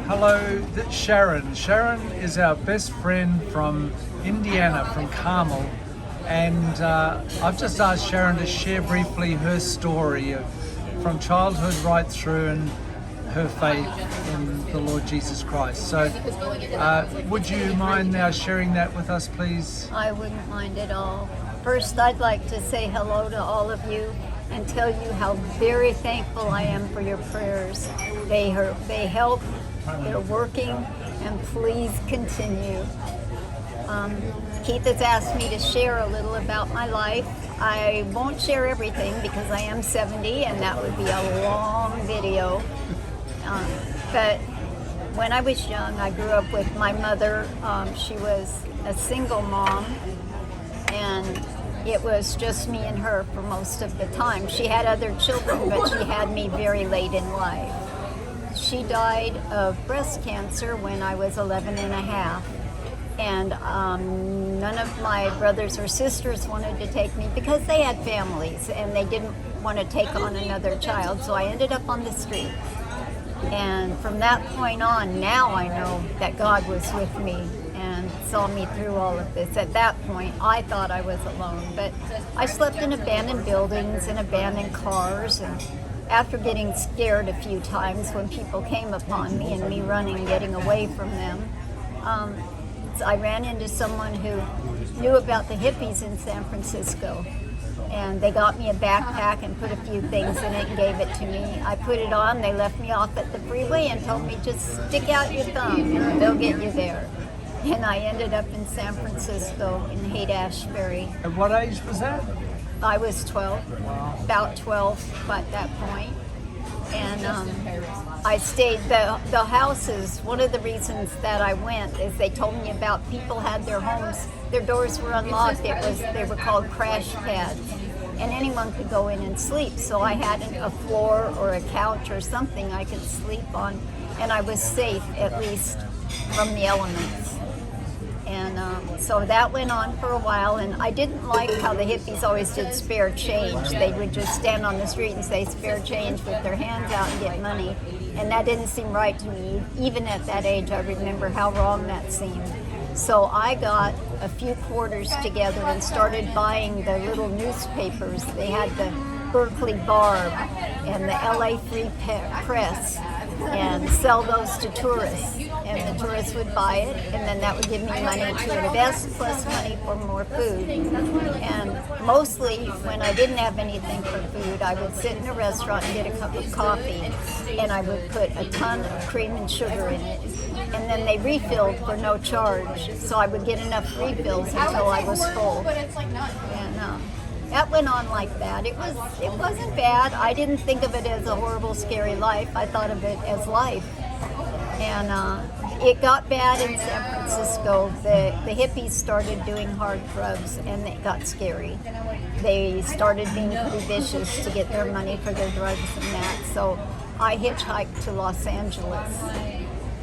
Hello, that's Sharon. Sharon is our best friend from Indiana, from Carmel. And I've just asked Sharon to share briefly her story from childhood right through and her faith in the Lord Jesus Christ. So would you mind now sharing that with us, please? I wouldn't mind at all. First, I'd like to say hello to all of you and tell you how very thankful I am for your prayers. They help, they're working, and please continue. Keith has asked me to share a little about my life. I won't share everything because I am 70 and that would be a long video. But when I was young, I grew up with my mother. She was a single mom, and it was just me and her for most of the time. She had other children, but she had me very late in life. She died of breast cancer when I was 11 and a half. And none of my brothers or sisters wanted to take me because they had families and they didn't want to take on another child. So I ended up on the street. And from that point on, now I know that God was with me and saw me through all of this. At that point, I thought I was alone, but I slept in abandoned buildings and abandoned cars. And after getting scared a few times when people came upon me and me running, getting away from them, I ran into someone who knew about the hippies in San Francisco. And they got me a backpack and put a few things in it and gave it to me. I put it on, they left me off at the freeway and told me, just stick out your thumb and they'll get you there. And I ended up in San Francisco in Haight-Ashbury. At what age was that? I was 12, about 12 at that point. And I stayed, the houses, one of the reasons that I went is they told me about people had their homes, their doors were unlocked. They were called crash pads. And anyone could go in and sleep. So I had a floor or a couch or something I could sleep on. And I was safe, at least, from the elements. And so that went on for a while, and I didn't like how the hippies always did spare change. They would just stand on the street and say spare change with their hands out and get money. And that didn't seem right to me. Even at that age, I remember how wrong that seemed. So I got a few quarters together and started buying the little newspapers. They had the Berkeley Barb and the LA Free Press, and sell those to tourists. And the tourists would buy it, and then that would give me money to invest, plus money for more food. And mostly, when I didn't have anything for food, I would sit in a restaurant and get a cup of coffee, and I would put a ton of cream and sugar in it. And then they refilled for no charge, so I would get enough refills until I was full. And that went on like that. It wasn't bad. I didn't think of it as a horrible, scary life. I thought of it as life. And it got bad in San Francisco. The hippies started doing hard drugs, and it got scary. They started being pretty vicious to get their money for their drugs and that. So I hitchhiked to Los Angeles.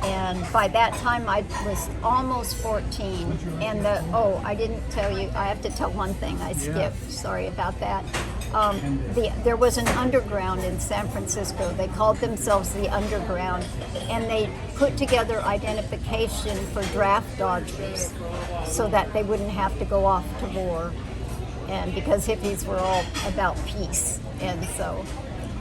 And by that time, I was almost 14. And I didn't tell you, I have to tell one thing I skipped. Sorry about that. There was an underground in San Francisco. They called themselves the Underground. And they put together identification for draft dodgers so that they wouldn't have to go off to war. And because hippies were all about peace. And so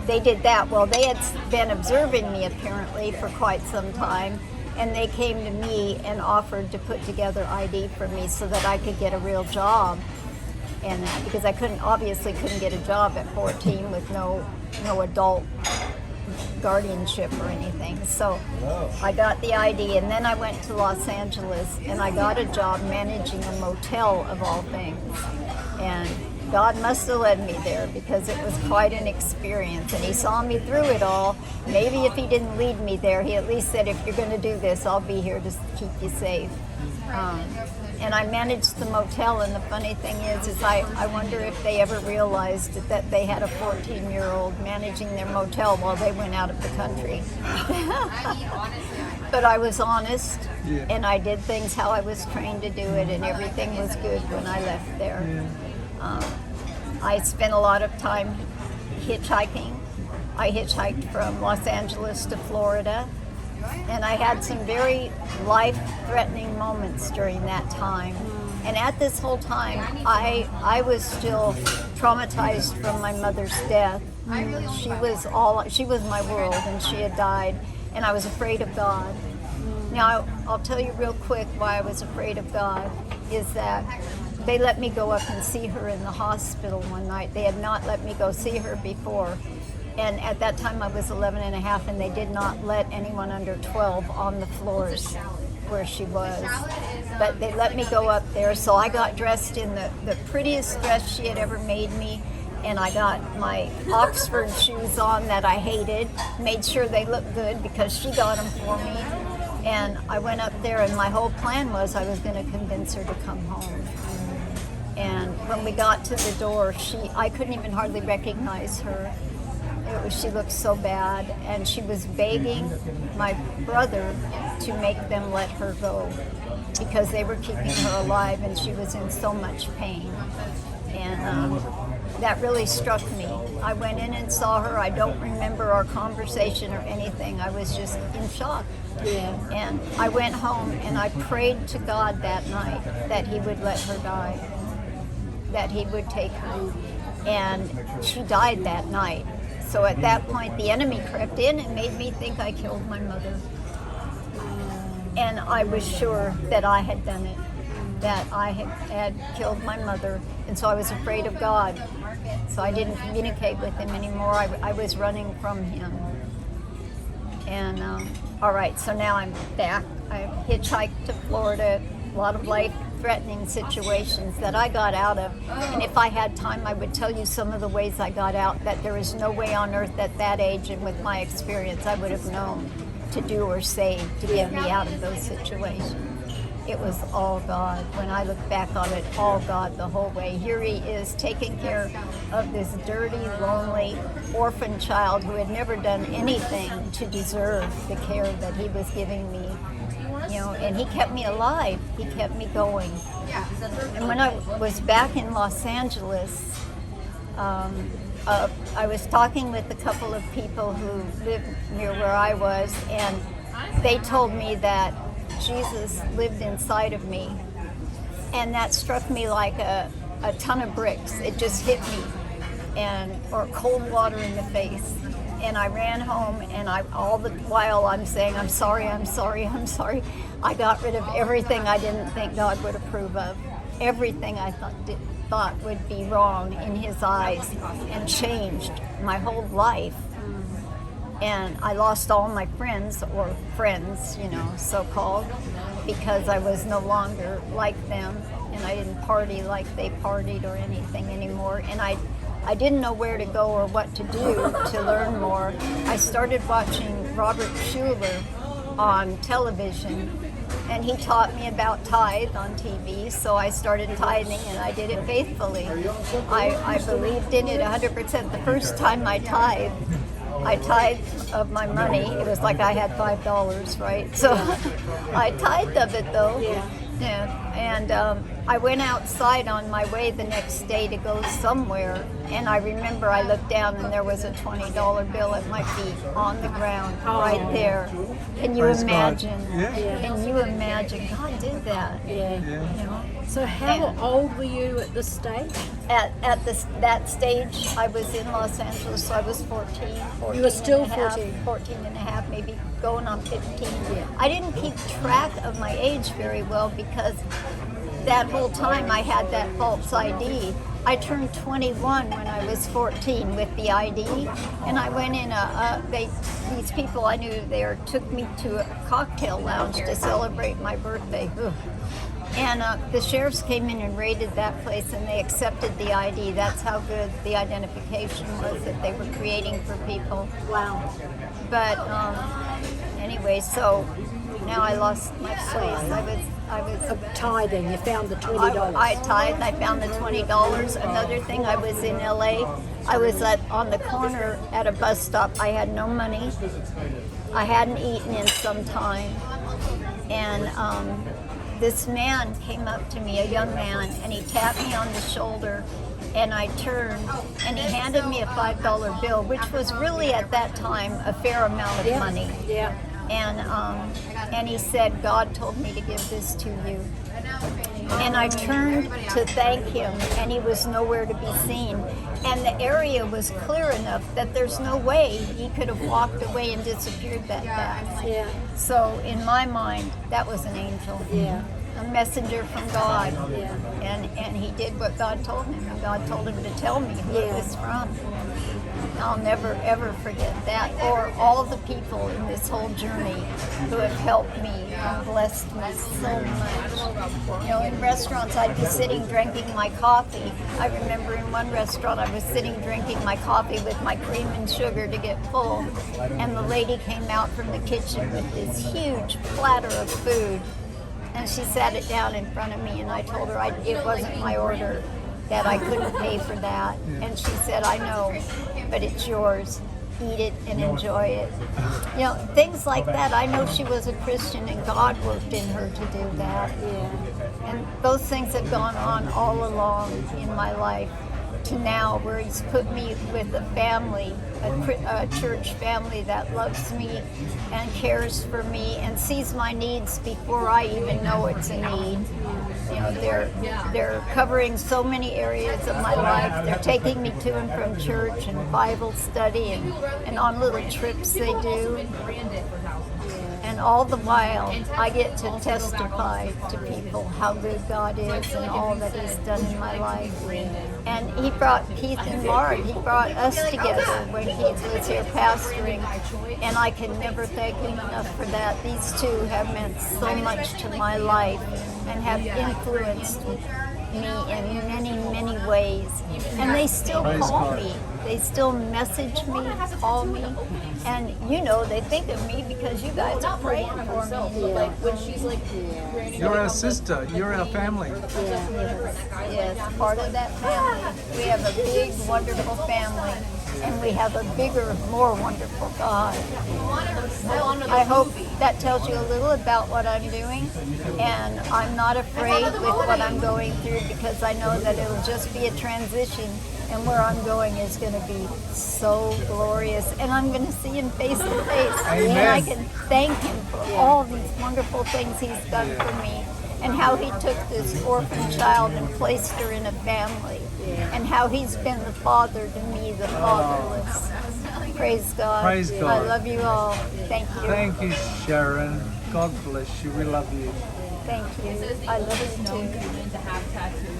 they did that. Well, they had been observing me apparently for quite some time, and they came to me and offered to put together ID for me so that I could get a real job. And because I obviously couldn't get a job at 14 with no adult guardianship or anything. So I got the ID, and then I went to Los Angeles and I got a job managing a motel of all things. And God must have led me there because it was quite an experience, and he saw me through it all. Maybe if he didn't lead me there, he at least said, if you're going to do this, I'll be here to keep you safe. And I managed the motel, and the funny thing is I wonder if they ever realized that they had a 14-year-old managing their motel while they went out of the country. But I was honest, and I did things how I was trained to do it, and everything was good when I left there. I spent a lot of time hitchhiking. I hitchhiked from Los Angeles to Florida. And I had some very life-threatening moments during that time. And at this whole time, I was still traumatized from my mother's death. She was my world, and she had died, and I was afraid of God. Now, I'll tell you real quick why I was afraid of God, is that they let me go up and see her in the hospital one night. They had not let me go see her before. And at that time I was 11 and a half, and they did not let anyone under 12 on the floors where she was. But they let me go up there, so I got dressed in the prettiest dress she had ever made me, and I got my Oxford shoes on that I hated, made sure they looked good because she got them for me. And I went up there, and my whole plan was I was going to convince her to come home. And when we got to the door, I couldn't even hardly recognize her. She looked so bad, and she was begging my brother to make them let her go because they were keeping her alive, and she was in so much pain. And that really struck me. I went in and saw her. I don't remember our conversation or anything. I was just in shock. Yeah. And I went home, and I prayed to God that night that he would let her die, that he would take her. And she died that night. So at that point, the enemy crept in and made me think I killed my mother. And I was sure that I had done it, that I had killed my mother. And so I was afraid of God. So I didn't communicate with him anymore. I was running from him. And all right, so now I'm back. I hitchhiked to Florida, a lot of life-threatening situations that I got out of. And if I had time, I would tell you some of the ways I got out, that there is no way on earth at that age and with my experience I would have known to do or say to get me out of those situations. It was all God. When I look back on it, all God the whole way. Here he is taking care of this dirty, lonely, orphan child who had never done anything to deserve the care that he was giving me. And he kept me alive. He kept me going. And when I was back in Los Angeles, I was talking with a couple of people who lived near where I was, and they told me that Jesus lived inside of me. And that struck me like a ton of bricks. It just hit me, or cold water in the face. And I ran home, and all the while I'm saying, I'm sorry, I'm sorry, I'm sorry. I got rid of everything I didn't think God would approve of. Everything I thought would be wrong in his eyes, and changed my whole life. And I lost all my friends, so-called, because I was no longer like them, and I didn't party like they partied or anything anymore. And I didn't know where to go or what to do to learn more. I started watching Robert Schuller on television, and he taught me about tithe on TV, so I started tithing, and I did it faithfully. I believed in it 100%. The first time I tithed of my money. It was like I had $5, right? So I tithed of it, though. Yeah. And I went outside on my way the next day to go somewhere, and I remember I looked down and there was a $20 bill at my feet on the ground right there. Can you imagine? Can you imagine? God did that. So how old were you at this stage? At that stage, I was in Los Angeles, so I was 14. You were still and a half, 14. 14 and a half, maybe going on 15. I didn't keep track of my age very well because that whole time I had that false ID. I turned 21 when I was 14 with the ID, and I went in these people I knew there took me to a cocktail lounge to celebrate my birthday. Ugh. And the sheriffs came in and raided that place, and they accepted the ID. That's how good the identification was that they were creating for people. Wow. But anyway, so now I lost my place. I was Tithing, you found the $20. I tithed. I found the $20. Another thing, I was in LA. I was on the corner at a bus stop. I had no money. I hadn't eaten in some time, and this man came up to me, a young man, and he tapped me on the shoulder, and I turned, and he handed me a $5 bill, which was really at that time a fair amount of money. Yeah. and he said, God told me to give this to you. And I turned to thank him, and he was nowhere to be seen. And the area was clear enough that there's no way he could have walked away and disappeared that fast. Yeah. So in my mind, that was an angel. Yeah. A messenger from God. Yeah. And he did what God told him, and God told him to tell me who it was from. I'll never ever forget that, or all the people in this whole journey who have helped me and blessed me so much. You know, in restaurants I'd be sitting drinking my coffee. I remember in one restaurant I was sitting drinking my coffee with my cream and sugar to get full, and the lady came out from the kitchen with this huge platter of food, and she sat it down in front of me, and I told her it wasn't my order, that I couldn't pay for that. And she said, I know, but it's yours. Eat it and enjoy it. You know, things like that. I know she was a Christian and God worked in her to do that. Yeah. And those things have gone on all along in my life to now, where he's put me with a family, a church family that loves me and cares for me and sees my needs before I even know it's a need. You know, they're covering so many areas of my life. They're taking me to and from church and Bible study and on little trips they do. And all the while, I get to testify to people how good God is and all that he's done in my life. And he brought Keith and Mark, he brought us together when Keith was here pastoring. And I can never thank him enough for that. These two have meant so much to my life and have influenced me in many, many ways. And they still call me. They still message me, call me, and you know they think of me because you guys are praying for me. Like when she's like, You're our sister. You're our family. Yes, part of that family. We have a big, wonderful family, and we have a bigger, more wonderful God. I hope that tells you a little about what I'm doing, and I'm not afraid with what I'm going through because I know that it'll just be a transition, and where I'm going is going to be so glorious, and I'm going to see him face to face, and I can thank him for all these wonderful things he's done for me, and how he took this orphan child and placed her in a family, and how he's been the father to me, the fatherless. Praise God. Praise God. I love you all. Thank you. Thank you, Sharon. God bless you. We love you. Thank you. I love you too. to have tattoos.